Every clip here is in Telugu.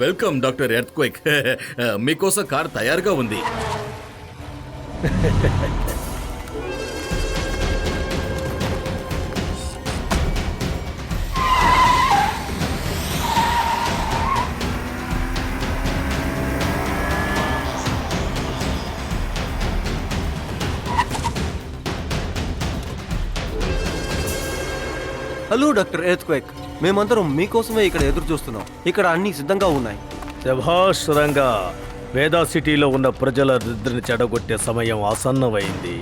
Welcome doctor earthquake. మీకోసం కార్ తయారుగా ఉంది. హలో డాక్టర్ ఎర్త్క్వేక్, మేమందరం మీకోసమే ఇక్కడ ఎదురు చూస్తున్నాం. ఇక్కడ అన్ని సిద్ధంగా ఉన్నాయి. శభాష్ రంగా. వేదా సిటీలో ఉన్న ప్రజల నిద్రని చెడగొట్టే సమయం ఆసన్నమైంది.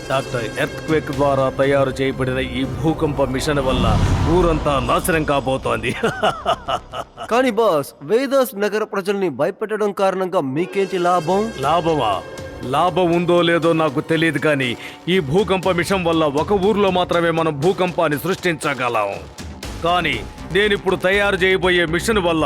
డాక్టర్ ఎర్త్క్వేక్ ద్వారా తయారు చేయబడిన ఈ భూకంప మిషన్ వల్ల ఊరంతా నాశనం కాబోతోంది. కానీ బాస్, వేదాస్ నగర ప్రజల్ని భయపెట్టడం కారణంగా మీకేంటి లాభం? లాభమా? లాభం ఉందో లేదో నాకు తెలియదు, కానీ ఈ భూకంప మిషన్ వల్ల ఒక ఊర్లో మాత్రమే మనం భూకంపాన్ని సృష్టించగలం. కానీ నేనిప్పుడు తయారు చేయబోయే మిషన్ వల్ల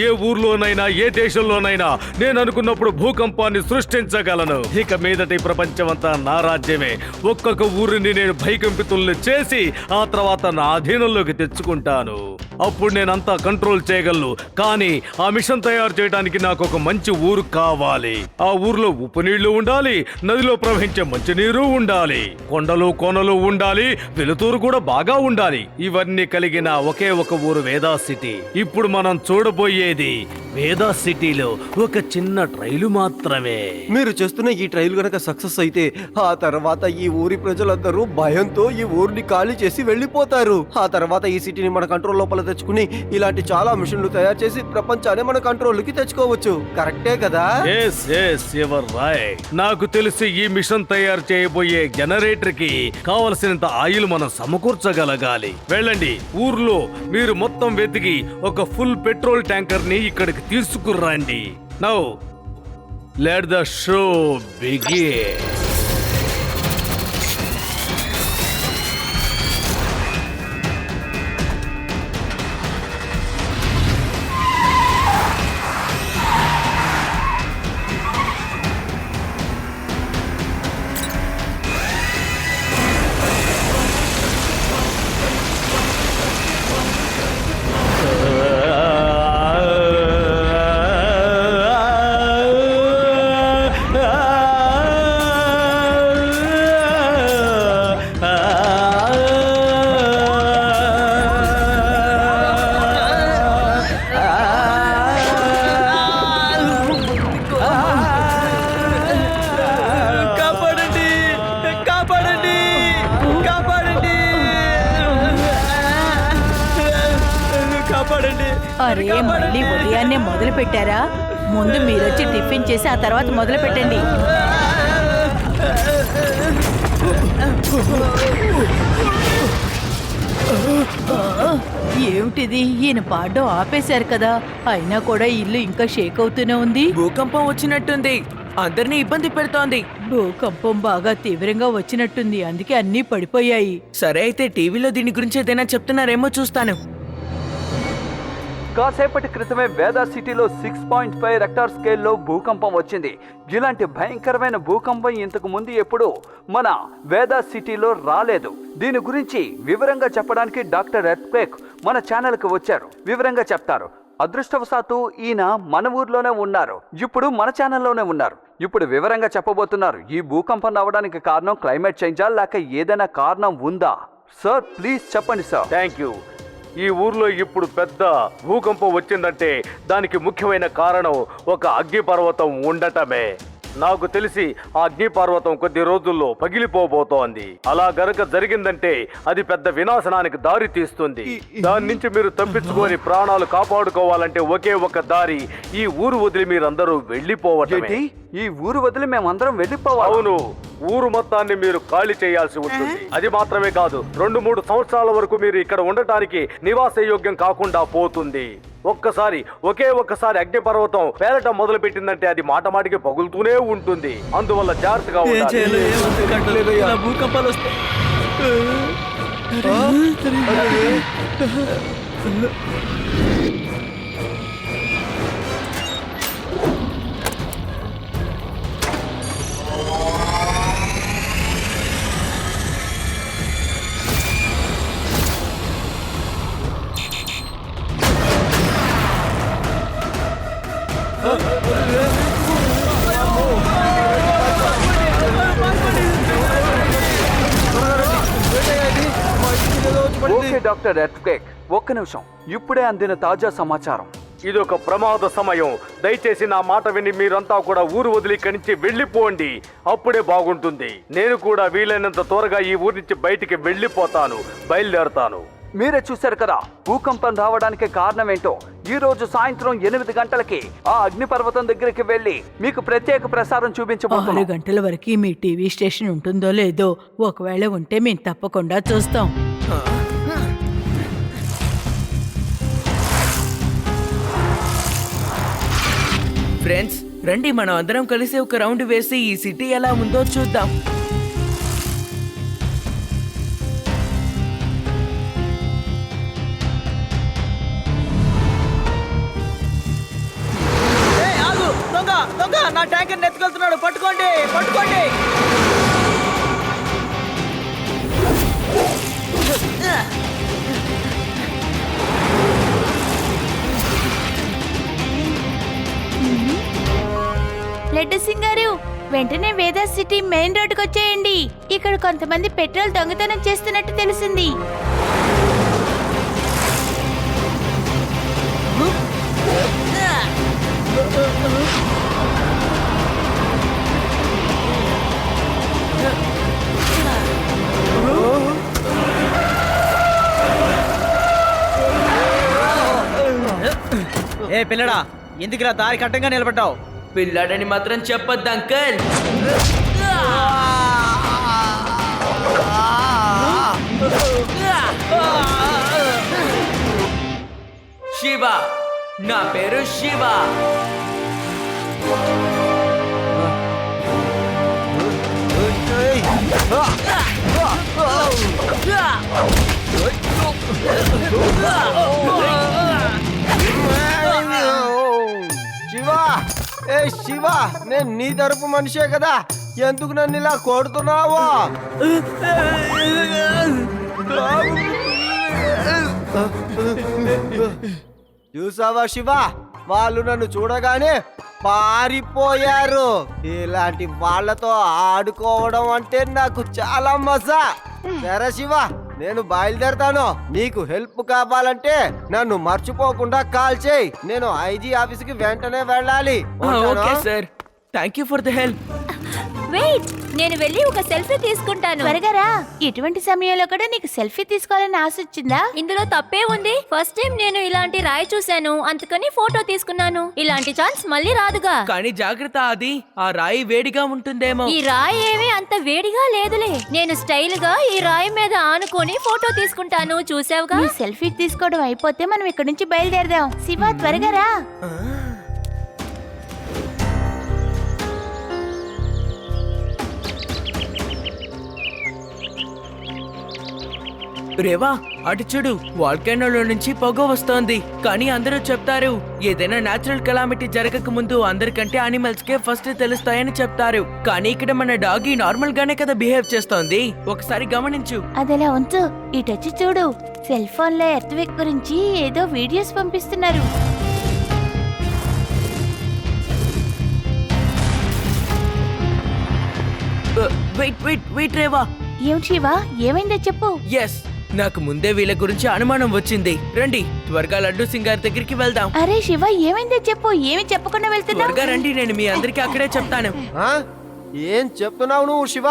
ఏ ఊర్లోనైనా ఏ దేశంలోనైనా నేను అనుకున్నప్పుడు భూకంపాన్ని సృష్టించగలను. ఇక మీదటి ప్రపంచమంతా నా రాజ్యమే. ఒక్కొక్క ఊరిని నేను భయకంపితుల్ని చేసి ఆ తర్వాత నా అధీనంలోకి తెచ్చుకుంటాను. అప్పుడు నేనంతా కంట్రోల్ చేయగలను. కానీ ఆ మిషన్ తయారు చేయడానికి నాకు ఒక మంచి ఊరు కావాలి. ఆ ఊర్లో ఉప్పు నీళ్లు ఉండాలి, నదిలో ప్రవహించే మంచినీరు ఉండాలి, కొండలు కోనలు ఉండాలి, వెలుతురు కూడా బాగా ఉండాలి. ఇవన్నీ కలిగిన ఒకే ఒక ఊరు వేదా సిటీ. ఇప్పుడు మనం చూడబోయేది వేదా సిటీలో ఒక చిన్న ట్రైలు మాత్రమే. మీరు చేస్తున్న ఈ ట్రైల్ గనక సక్సెస్ అయితే ఆ తర్వాత ఈ ఊరి ప్రజలందరూ భయంతో ఈ ఊరిని ఖాళీ చేసి వెళ్ళిపోతారు. ఆ తర్వాత ఈ సిటీని మన కంట్రోల్ లోపల తెచ్చుకుని ఇలాంటి చాలా మిషన్లు తయారు చేసి ప్రపంచాన్ని మన కంట్రోల్కి తెచ్చుకోవచ్చు. కరెక్టే కదా? Yes, you are right. నాకు తెలిసి ఈ మిషన్ తయారు చేయబోయే జనరేటర్ కి కావలసినంత ఆయిల్ మనం సమకూర్చగలగాలి. వెళ్ళండి, ఊర్లో మీరు మొత్తం వెతికి ఒక ఫుల్ పెట్రోల్ ట్యాంకర్ ని ఇక్కడికి తీసుకురండి. Now let the show begin. అరే, మళ్ళీ ఉదయాన్నే మొదలు పెట్టారా? ముందు మీరొచ్చి టిఫిన్ చేసి ఆ తర్వాత మొదలు పెట్టండి. ఏమిటిది? ఈయన పాడడం ఆపేశారు కదా, అయినా కూడా ఇల్లు ఇంకా షేక్ అవుతూనే ఉంది. భూకంపం వచ్చినట్టుంది, అందరినీ ఇబ్బంది పెడుతోంది. భూకంపం బాగా తీవ్రంగా వచ్చినట్టుంది, అందుకే అన్నీ పడిపోయాయి. సరే అయితే టీవీలో దీని గురించి ఏదైనా చెప్తున్నారేమో చూస్తాను. కాసేపటి క్రితమే వేదా సిటీలో 6.5 రెక్టార్ స్కేల్లో భూకంపం వచ్చింది. ఇలాంటి భయంకరమైన భూకంపం ఇంతకు ముందు ఎప్పుడు మన వేదా సిటీలో రాలేదు. దీని గురించి వివరంగా చెప్పడానికి డాక్టర్ ఎర్త్క్వేక్ మన ఛానల్కి వచ్చారు. వివరంగా చెప్తారు. అదృష్టవశాత్తు ఈయన మన ఊర్లోనే ఉన్నారు, ఇప్పుడు మన ఛానల్లోనే ఉన్నారు. ఇప్పుడు వివరంగా చెప్పబోతున్నారు. ఈ భూకంపం రావడానికి కారణం క్లైమేట్ చేంజా లేక ఏదైనా కారణం ఉందా? సార్ ప్లీజ్ చెప్పండి సార్. Thank you. ఈ ఊర్లో ఇప్పుడు పెద్ద భూకంపం వచ్చిందంటే దానికి ముఖ్యమైన కారణం ఒక అగ్నిపర్వతం ఉండటమే. నాకు తెలిసి ఆ అగ్నిపర్వతం కొద్ది రోజుల్లో పగిలిపోబోతోంది. అలా గనక జరిగిందంటే అది పెద్ద వినాశనానికి దారి తీస్తుంది. దాని నుంచి మీరు తప్పించుకొని ప్రాణాలు కాపాడుకోవాలంటే ఒకే ఒక దారి, ఈ ఊరు వదిలి మీరందరూ వెళ్ళిపోవటమే. ఈ ఊరు వదిలి మేమందరం వెళ్ళిపోవాలి? అవును, ఊరు మొత్తాన్ని మీరు ఖాళీ చేయాల్సి ఉంటుంది. అది మాత్రమే కాదు, 2-3 సంవత్సరాల వరకు మీరు ఇక్కడ ఉండటానికి నివాస యోగ్యం కాకుండా పోతుంది. ఒకే ఒక్కసారి అగ్నిపర్వతం పేలటం మొదలు పెట్టిందంటే అది మాటమాటికి పగులుతూనే ఉంటుంది. అందువల్ల జాగ్రత్తగా ఉండాలి. భూకంపాలు వస్తాయి. ఓకే డాక్టర్ ఎర్త్క్వేక్, ఒక్క నిమిషం. ఇప్పుడే అందిన తాజా సమాచారం. ఇదొక ప్రమాద సమయం. దయచేసి నా మాట విని మీరంతా కూడా ఊరు వదిలి ఇక్కడి నుంచి వెళ్ళిపోండి. అప్పుడే బాగుంటుంది. నేను కూడా వీలైనంత త్వరగా ఈ ఊరి నుంచి బయటికి వెళ్ళిపోతాను. బయలుదేరతాను. మీరే చూశారు కదా భూకంపం రావడానికి కారణం ఏంటో. ఈ రోజు సాయంత్రం 8 గంటలకి ఆ అగ్నిపర్వతం దగ్గరికి వెళ్ళి మీకు ప్రత్యేక ప్రసారం 6 చూపించబోతున్నాం. గంటల వరకు మీ టీవీ స్టేషన్ ఉంటుందో లేదో, ఒకవేళ ఉంటే మేము తప్పకుండా చూస్తాం. ఫ్రెండ్స్, రండి మనం అందరం కలిసి ఒక రౌండ్ వేసి ఈ సిటీ ఎలా ఉందో చూద్దాం. దొంగ నా ట్యాంకర్ ఎత్తుకెళ్తున్నాడు. పట్టుకోండి పట్టుకోండి. లడ్డు సింగ్ గారు, వెంటనే వేదా సిటీ మెయిన్ రోడ్డుకు వచ్చేయండి. ఇక్కడ కొంతమంది పెట్రోల్ దొంగతనం చేస్తున్నట్టు తెలిసింది. ఏ పిల్లడా, ఎందుకురా దారి కట్టంగా నిలబడ్డావు? పిల్లాడని మాత్రం చెప్పొద్దు అంకల్. శివ, నా పేరు శివ. శివ, ఏ శివ, నేను నీ తరపు మనిషే కదా, ఎందుకు నన్ను ఇలా కొడుతున్నావో? చూసావా శివ, వాళ్ళు నన్ను చూడగానే పారిపోయారు. ఇలాంటి వాళ్ళతో ఆడుకోవడం అంటే నాకు చాలా మజా. సరే శివ, నేను బయలుదేరతాను. నీకు హెల్ప్ కావాలంటే నన్ను మర్చిపోకుండా కాల్ చేయి. నేను ఐజీ ఆఫీస్కి వెంటనే వెళ్ళాలి. Okay sir, thank you for the help. Wait, నేను వెళ్ళి ఒక సెల్ఫీ తీసుకుంటాను. త్వరగా రా. ఇటువంటి సమయంలో కూడా నీకు సెల్ఫీ తీసుకోవాలని ఆశ వచ్చిందా? ఇందులో తప్పే ఉంది. ఫస్ట్ టైం నేను ఇలాంటి రాయి చూశాను, అందుకని ఫోటో తీసుకున్నాను. ఇలాంటి ఛాన్స్ మళ్ళీ రాదుగా. కానీ జాగ్రత్త, అది ఆ రాయి వేడిగా ఉంటుందేమో. ఈ రాయి ఏమీ అంత వేడిగా లేదులే. నేను స్టైల్ గా ఈ రాయి మీద ఆనుకొని ఫోటో తీసుకుంటాను. చూసావుగా? సెల్ఫీ తీసుకోవడం అయిపోతే మనం ఇక్కడ నుంచి బయలుదేరదాం. శివ, త్వరగా రా. రేవా, అటు చూడు, వాల్కెనోలో నుంచి పొగ వస్తోంది. కానీ అందరూ చెప్తారు ఏదైనా నేచురల్ కెలామిటీ జరగక ముందు అందరికంటే అనిమల్స్ కే ఫస్ట్ తెలుస్తాయని చెప్తారు. కానీ ఇక్కడ మన డాగి నార్మల్ గానే కదా బిహేవ్ చేస్తోంది. ఒకసారి గమనించు. అదలా ఉంచు, ఇటొచ్చి చూడు. సెల్ ఫోన్ లో ఎర్త్క్వేక్ గురించి ఏదో వీడియోస్ పంపిస్తున్నారు. Wait wait wait Reva. ఏం శివ, ఏమైందో చెప్పు. ఎస్, నాకు ముందే వీళ్ళ గురించి అనుమానం వచ్చింది. రండి త్వరగా లడ్డు సింగ్ గారి దగ్గరికి వెళ్దాం. అరే శివ, ఏమైందో చెప్పు. ఏమి చెప్పకుండా వెళ్తున్నా? త్వరగా రండి, నేను మీ అందరికి అక్కడే చెప్తాను. ఆ? ఏం చెప్తున్నావు నువ్వు శివ?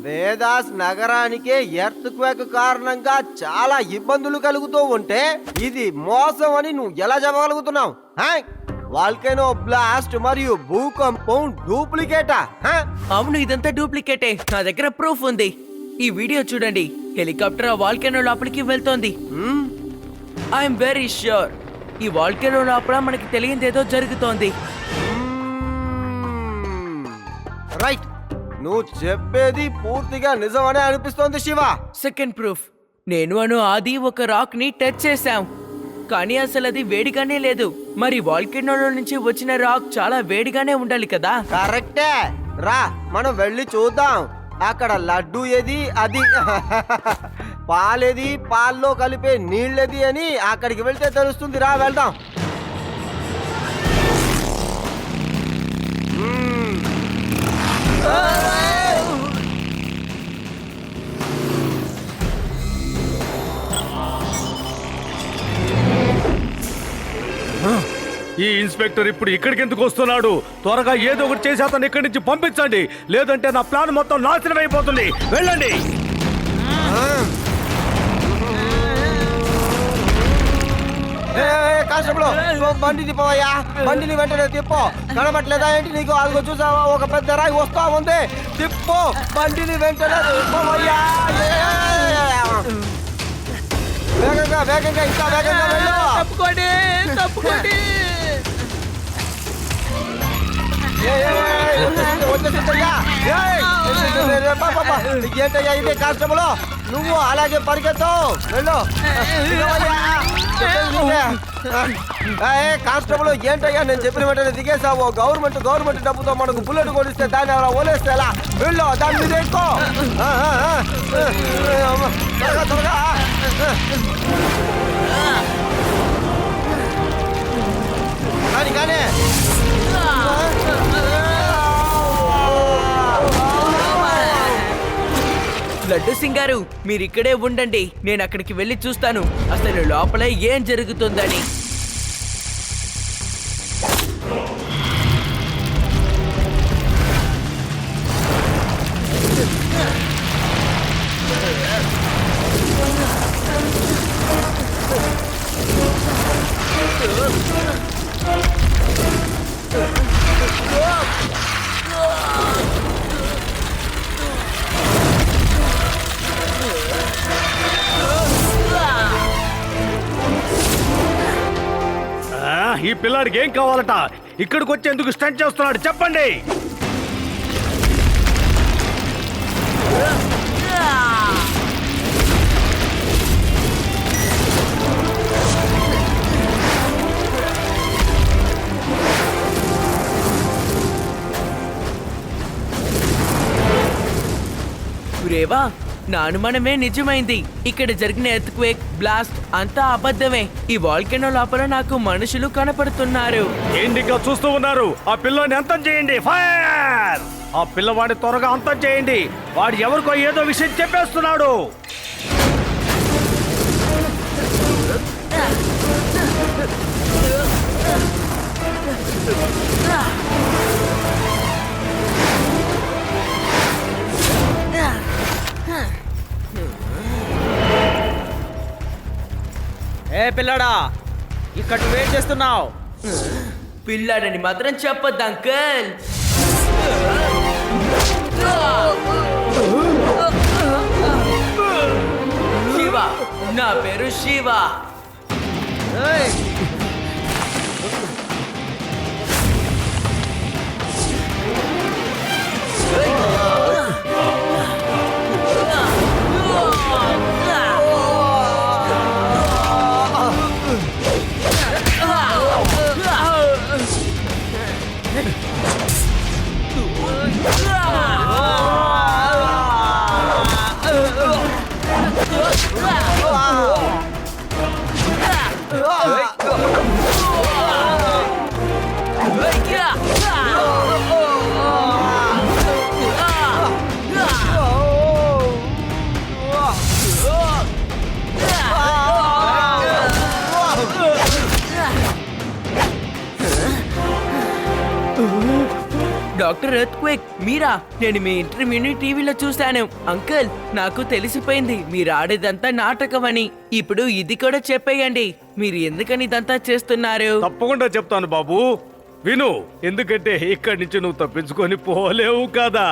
వేదాస్ నగరానికే ఎర్త్క్వేక్ కారణంగా చాలా ఇబ్బందులు కలుగుతూ ఉంటే ఇది మోసం అని నువ్వు ఎలా చెప్పగలుగుతున్నావు? వాల్కెనో బ్లాస్ట్ మరియు భూకంపం డూప్లికేటా? అవును, ఇదంతా డూప్లికేటే. నా దగ్గర ప్రూఫ్ ఉంది. ఈ వీడియో చూడండి. హెలికాప్టర్ ఆ వాల్కెనో లోపలికి వెళ్తోంది. ఐఎమ్ వెరీ ష్యూర్ ఈ వాల్కెనో లోపల మనకి తెలియదేదో జరుగుతోంది. రైట్, నువ్వు చెప్పేది పూర్తిగా నిజమనే అనిపిస్తోంది శివ. సెకండ్ ప్రూఫ్, నేను ఆది ఒక రాక్ ని టచ్ చేశాం, కానీ అసలు అది వేడిగానే లేదు. మరి వాల్కెనోలో నుంచి వచ్చిన రాక్ చాలా వేడిగానే ఉండాలి కదా? కరెక్టే. రా, మనం వెళ్ళి చూద్దాం. అక్కడ లడ్డు ఏది, అది పాలేది, పాల్లో కలిపే నీళ్ళేది అని అక్కడికి వెళ్తే తెలుస్తుంది. రా, వెళ్దాం. ఈ ఇన్స్పెక్టర్ ఇప్పుడు ఇక్కడికి ఎందుకు వస్తున్నాడు? త్వరగా ఏదో ఒకటి చేసి అతను ఇక్కడి నుంచి పంపించండి, లేదంటే నా ప్లాన్ మొత్తం నాశనం అయిపోతుంది. వెళ్ళండి. కానిస్టేబుల్ బండి తిప్పవయ్యా, బండిని వెంటనే తిప్పు. కనబట్లేదా ఏంటి నీకు? అదిగో చూసావా, ఒక పెద్ద రాయి వస్తా ఉంది. తిప్పు, బండిని వెంటనే తిప్పవయ్యా. వేగంగా వేగంగా, ఇంకా వేగంగా వెళ్ళు. తప్పుకోండి, తప్పుకోండి. వచ్చేసిందయ్యా. ఏంటయ్యా ఇదే కానిస్టేబుల్, నువ్వు అలాగే పరిగెత్తు, వెళ్ళు. కానిస్టేబుల్ ఏంటయ్యా, నేను చెప్పిన వెంటనే దిగేసావు. గవర్నమెంట్ డబ్బుతో మనకు బుల్లెట్ కొనిస్తే దాన్ని అలా ఓలేస్తే ఎలా? వెళ్ళు, దాని మీద ఎక్కువ. త్వరగా కానీ లడ్డు సింగ్ గారు, మీరు ఇక్కడే ఉండండి, నేను అక్కడికి వెళ్ళి చూస్తాను అసలు లోపల ఏం జరుగుతుందని. ఈ పిల్లాడికి ఏం కావాలట? ఇక్కడికి వచ్చి ఎందుకు స్టంట్ చేస్తున్నాడు చెప్పండి. రేవా, నా అనుమానమే నిజమైంది. ఇక్కడ జరిగిన ఎర్త్క్వేక్, బ్లాస్ట్ అంతా అబద్ధమే. ఈ వాల్కెనో లోపల నాకు మనుషులు కనపడుతున్నారు. ఏంటిగా చూస్తూ ఉన్నారు? ఆ పిల్లని అంతం చేయండి. ఫైర్! ఆ పిల్లవాడి త్వరగా అంతం చేయండి. వాడు ఎవరికో ఏదో విషయం చెప్పేస్తున్నాడు. ఏ పిల్లడా, ఇక్కడ నువ్వేం చేస్తున్నావు? పిల్లాడని మాత్రం చెప్పొద్దు అంకల్. శివ, నా పేరు శివ. డాక్టర్ ఎర్త్క్వేక్ మీరా? నేను మీ ఇంటర్వ్యూని టీవీలో చూశాను. అంకుల్, నాకు తెలిసిపోయింది మీరు ఆడేదంతా నాటకం అని. ఇప్పుడు ఇది కూడా చెప్పేయండి, మీరు ఎందుకని ఇదంతా చేస్తున్నారు? తప్పకుండా చెప్తాను బాబు. విను, ఎందుకంటే ఇక్కడి నుంచి నువ్వు తప్పించుకొని పోలేవు కదా.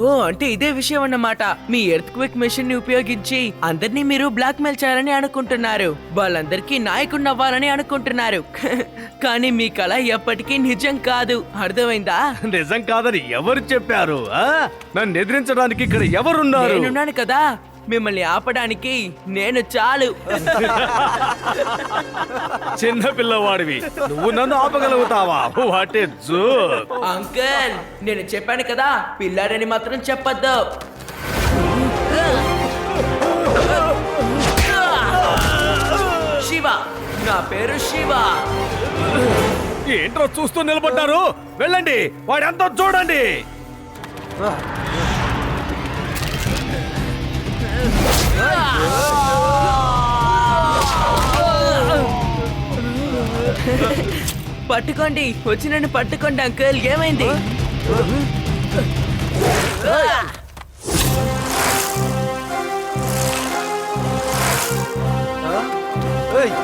ఓ, అంటే ఇదే విషయం అన్నమాట. మీ ఎర్త్క్వేక్ మెషిన్ ని ఉపయోగించి అందరినీ మీరు బ్లాక్ మెయిల్ చేయాలని అనుకుంటున్నారు. వాళ్ళందరికీ నాయకుడిని అవ్వాలని అనుకుంటున్నారు. కానీ మీ కళ ఎప్పటికీ నిజం కాదు, అర్థమైందా? నిజం కాదని ఎవరు చెప్పారు? నన్ను ఎదిరించడానికి ఇక్కడ ఎవరున్నారు? నేనున్నాను కదా. మిమ్మల్ని ఆపడానికి నేను చాలు. చిన్న పిల్లవాడివి నువ్వు నన్ను ఆపగలుగుతావా? What a joke. అంకుల్ నేను చెప్పాను కదా, పిల్లాడని మాత్రం చెప్పొద్దు. శివ, నా పేరు శివ. ఏంట్రా చూస్తూ నిలబడ్డారు? వెళ్ళండి, వాడి అంతా చూడండి. పట్టుకోండి, వచ్చి నన్ను పట్టుకోండి అంకుల్. ఏమైంది? ఏయ్!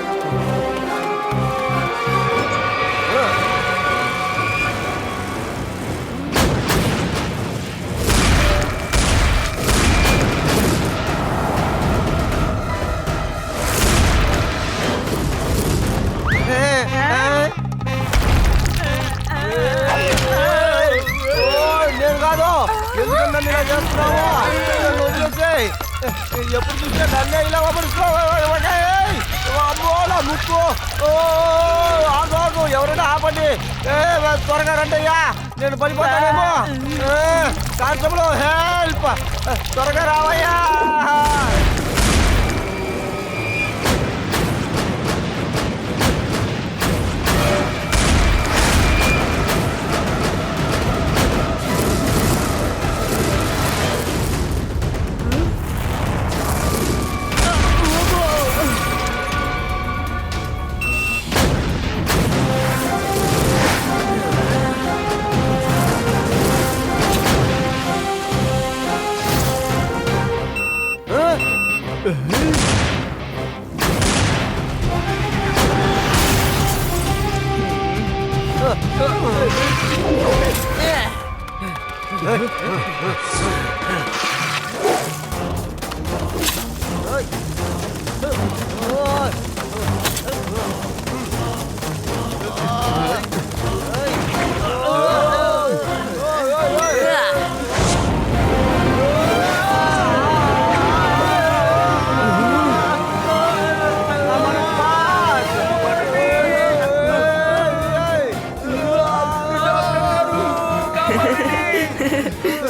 నేను కాదు, ఎందుకు నన్ను ఇలా చేస్తున్నావు? నన్ను వదిలేసేయ్. ఎప్పుడు చూసినా నన్నే ఇలా అమ్మో నా ముక్కు. ఆగు, ఎవరైనా ఆపండి. త్వరగా రండయ్యా, నేను పడిపోతానేమో. కానిస్టేబుల్ హెల్ప్, త్వరగా రావయ్యా.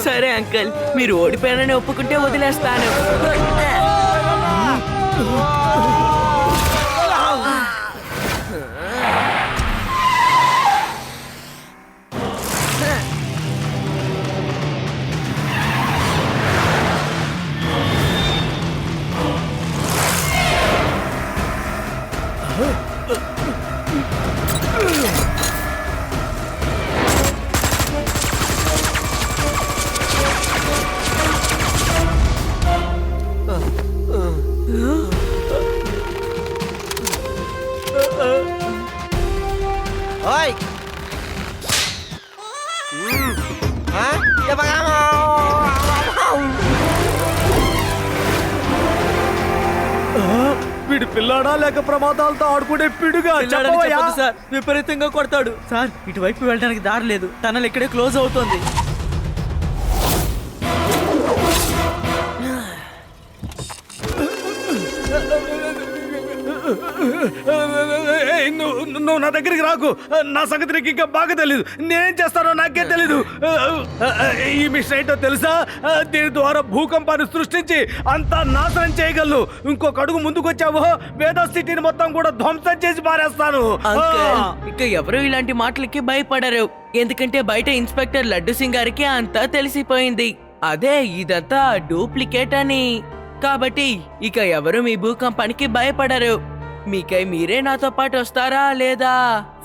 సరే అంకుల్, మీరు ఓడిపోయానని ఒప్పుకుంటే వదిలేస్తాను. ఓయ్! వీడు పిల్లాడా లేక ప్రమాదాలతో ఆడుకునే పిడుగా? పిల్లాడని చెప్పవయ్యా. చెప్పొద్దు సార్, విపరీతంగా కొడతాడు సార్. ఇటువైపు వెళ్ళడానికి దారి లేదు, టనల్ ఇక్కడే క్లోజ్ అవుతుంది. ఏయ్, నువ్వు నా దగ్గరికి రాకు. నా సంగతి నీకు ఇంకా బాగా తెలీదు. నేనేం చేస్తానో నాకే తెలీదు. ఈ మిషన్ ఏంటో తెలుసా? దీని ద్వారా భూకంపాన్ని సృష్టించి అంతా నాశనం చేయగలను. ఇంకొక అడుగు ముందుకు వచ్చావో వేదా సిటీని మొత్తం కూడా ధ్వంసం చేసి పారేస్తాను. అంకుల్, ఇక ఎవరు ఇలాంటి మాటలకి భయపడరు. ఎందుకంటే బయట ఇన్స్పెక్టర్ లడ్డు సింగ్ గారికి అంతా తెలిసిపోయింది. అదే ఇదంతా డూప్లికేట్ అని. కాబట్టి ఇక ఎవరు మీ భూకంపానికి భయపడరు. మీకై మీరే నాతో పాటు వస్తారా లేదా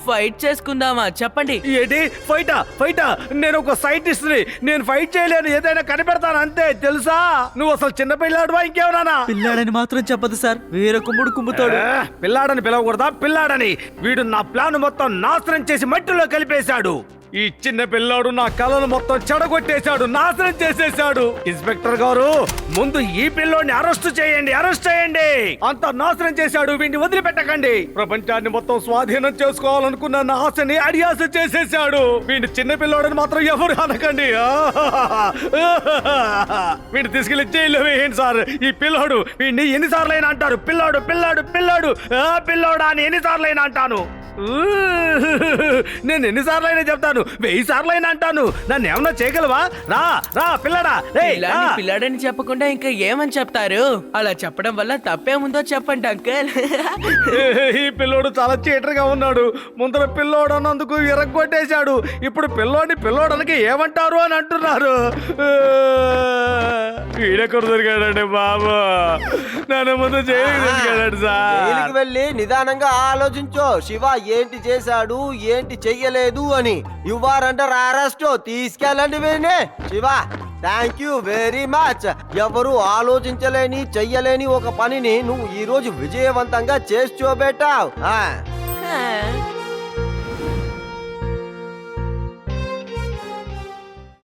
ఫైట్ చేసుకుందామా? చెప్పండి. ఏంటి ఫైటా? నేను ఒక సైంటిస్ట్ ని, నేను ఫైట్ చేయలేను. ఏదైనా కనిపెడతాను అంతే, తెలుసా? నువ్వు అసలు చిన్న పిల్లాడువా ఇంకేమన్నా? పిల్లాడని మాత్రం చెప్పదు సార్, వేరే కుమ్ముడు కుమ్ముతాడు. పిల్లాడని పిలవకూడదా? పిల్లాడని. వీడు నా ప్లాన్ మొత్తం నాశనం చేసి మట్టిలో కలిపేశాడు. ఈ చిన్న పిల్లాడు నా కళను మొత్తం చెడగొట్టేశాడు, నాశనం చేసేశాడు. ఇన్స్పెక్టర్ గారు, ముందు ఈ పిల్లోడిని అరెస్ట్ చేయండి, అరెస్ట్ చేయండి. అంత నాశనం చేశాడు, వీడిని వదిలిపెట్టకండి. ప్రపంచాన్ని మొత్తం స్వాధీనం చేసుకోవాలనుకున్న నా ఆశని అడియాస చేసేశాడు. వీడిని చిన్న పిల్లోడని మాత్రం ఎవరు అనకండి. వీడిని తీసుకెళ్లి జైల్లో వేయండి సార్. ఈ పిల్లోడు వీడిని ఎన్నిసార్లు అయినా అంటారు, పిల్లోడు పిల్లోడు పిల్లోడు పిల్లోడా అని ఎన్నిసార్లు అయినా అంటాను. నేను ఎన్నిసార్లు అయినా చెప్తాను, 1000 సార్లు అయినా అంటాను. నన్ను ఏమన్నా చేయగలవా? రా రా పిల్లడా. పిల్లాడిని పిల్లాడని చెప్పకుండా ఇంకా ఏమని చెప్తారు? అలా చెప్పడం వల్ల తప్పేముందో చెప్పండి అంకుల్. ఈ పిల్లోడు చాలా చీటర్ గా ఉన్నాడు. ముందర పిల్లోడు అన్నందుకు ఇరగొట్టేశాడు. ఇప్పుడు పిల్లోడిని పిల్లోడనకి ఏమంటారు అని అంటున్నారు. వీడెక్కడ దొరికాడండి బాబు, నన్ను ముందు జైలుకి దొరికాడు సార్. జైలుకి వెళ్ళి నిదానంగా ఆలోచించో, శివ ఏంటి చేశాడు ఏంటి చెయ్యలేదు అని. You are under arrest. తీసుకెళ్ళండి వీడిని. Shiva, thank you very much. ఎవరు ఆలోచించలేని చెయ్యలేని ఒక పనిని నువ్వు ఈ రోజు విజయవంతంగా చేసి చూపెట్టావు.